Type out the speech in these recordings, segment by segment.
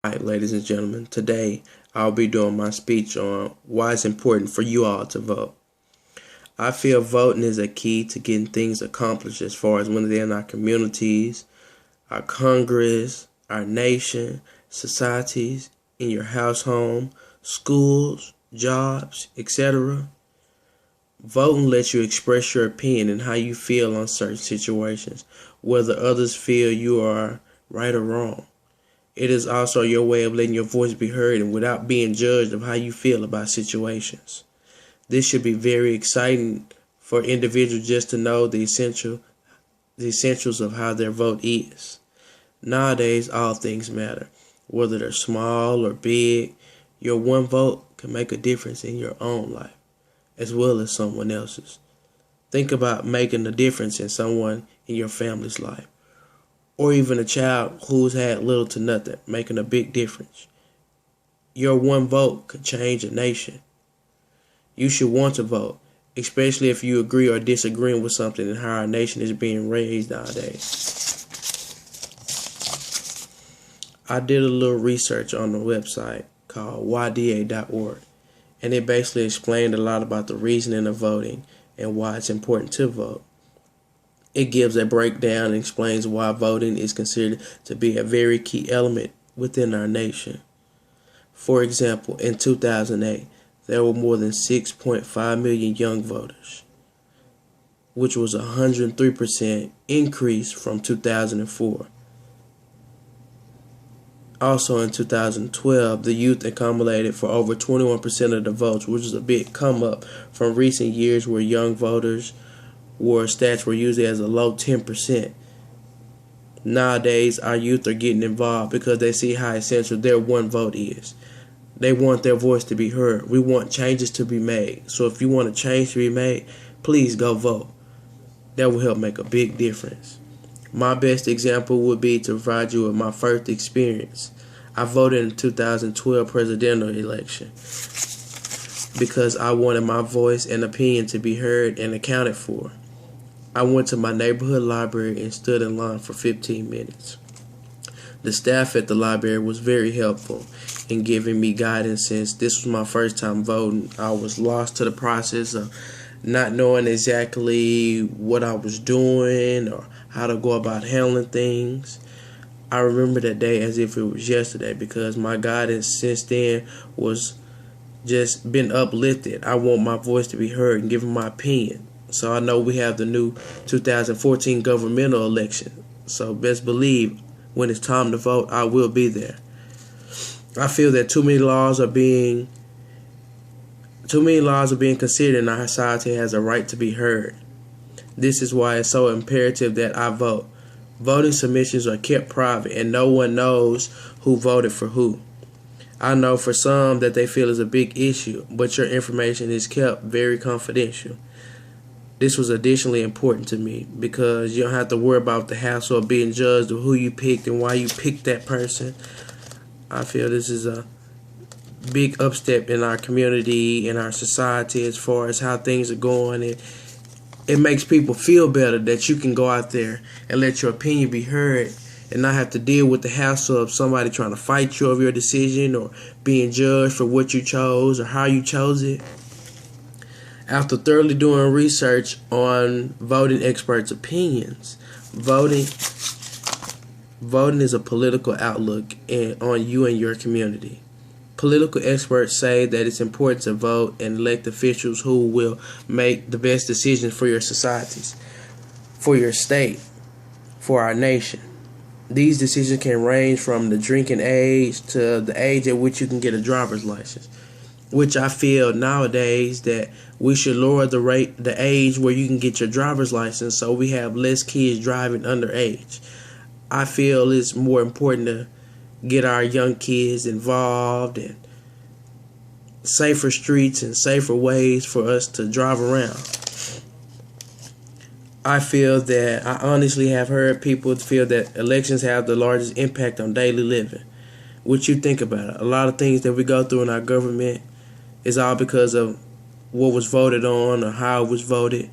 Alright, ladies and gentlemen, today I'll be doing my speech on why it's important for you all to vote. I feel voting is a key to getting things accomplished as far as when they're in our communities, our Congress, our nation, societies, in your house home, schools, jobs, etc. Voting lets you express your opinion and how you feel on certain situations, whether others feel you are right or wrong. It is also your way of letting your voice be heard and without being judged of how you feel about situations. This should be very exciting for individuals just to know the essentials of how their vote is. Nowadays, all things matter. Whether they're small or big, your one vote can make a difference in your own life, as well as someone else's. Think about making a difference in someone in your family's life, or even a child who's had little to nothing, making a big difference. Your one vote could change a nation. You should want to vote, especially if you agree or disagree with something and how our nation is being raised nowadays. I did a little research on the website called yda.org, and it basically explained a lot about the reasoning of voting and why it's important to vote. It gives a breakdown and explains why voting is considered to be a very key element within our nation. For example, in 2008, there were more than 6.5 million young voters, which was a 103% increase from 2004. Also in 2012, the youth accumulated for over 21% of the votes, which is a big come up from recent years where young voters stats were usually as a low 10%. Nowadays, our youth are getting involved because they see how essential their one vote is. They want their voice to be heard. We want changes to be made. So if you want a change to be made, please go vote. That will help make a big difference. My best example would be to provide you with my first experience. I voted in the 2012 presidential election because I wanted my voice and opinion to be heard and accounted for. I went to my neighborhood library and stood in line for 15 minutes. The staff at the library was very helpful in giving me guidance since this was my first time voting. I was lost to the process of not knowing exactly what I was doing or how to go about handling things. I remember that day as if it was yesterday because my guidance since then was just been uplifted. I want my voice to be heard and given my opinion. So I know we have the new 2014 governmental election. So best believe when it's time to vote, I will be there. I feel that too many laws are being considered and our society has a right to be heard. This is why it's so imperative that I vote. Voting submissions are kept private and no one knows who voted for who. I know for some that they feel is a big issue, but your information is kept very confidential. This was additionally important to me because you don't have to worry about the hassle of being judged of who you picked and why you picked that person. I feel this is a big upstep in our community, in our society as far as how things are going. It makes people feel better that you can go out there and let your opinion be heard and not have to deal with the hassle of somebody trying to fight you over your decision or being judged for what you chose or how you chose it. After thoroughly doing research on voting experts' opinions, voting is a political outlook on you and your community. Political experts say that it's important to vote and elect officials who will make the best decisions for your societies, for your state, for our nation. These decisions can range from the drinking age to the age at which you can get a driver's license, which I feel nowadays that we should lower the age where you can get your driver's license so we have less kids driving underage. I feel it's more important to get our young kids involved in safer streets and safer ways for us to drive around. I feel that I honestly have heard people feel that elections have the largest impact on daily living. What you think about it? A lot of things that we go through in our government is all because of what was voted on or how it was voted.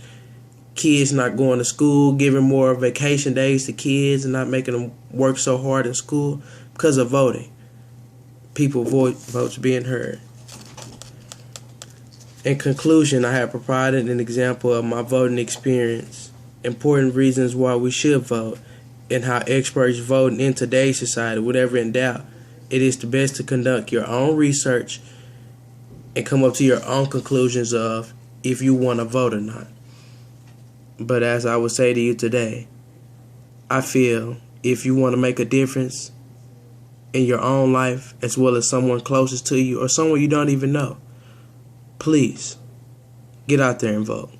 Kids not going to school, giving more vacation days to kids and not making them work so hard in school because of voting. votes being heard. In conclusion, I have provided an example of my voting experience, important reasons why we should vote, and how experts vote in today's society. Whatever in doubt, it is the best to conduct your own research and come up to your own conclusions of if you want to vote or not. But as I would say to you today, I feel if you want to make a difference in your own life as well as someone closest to you or someone you don't even know, please get out there and vote.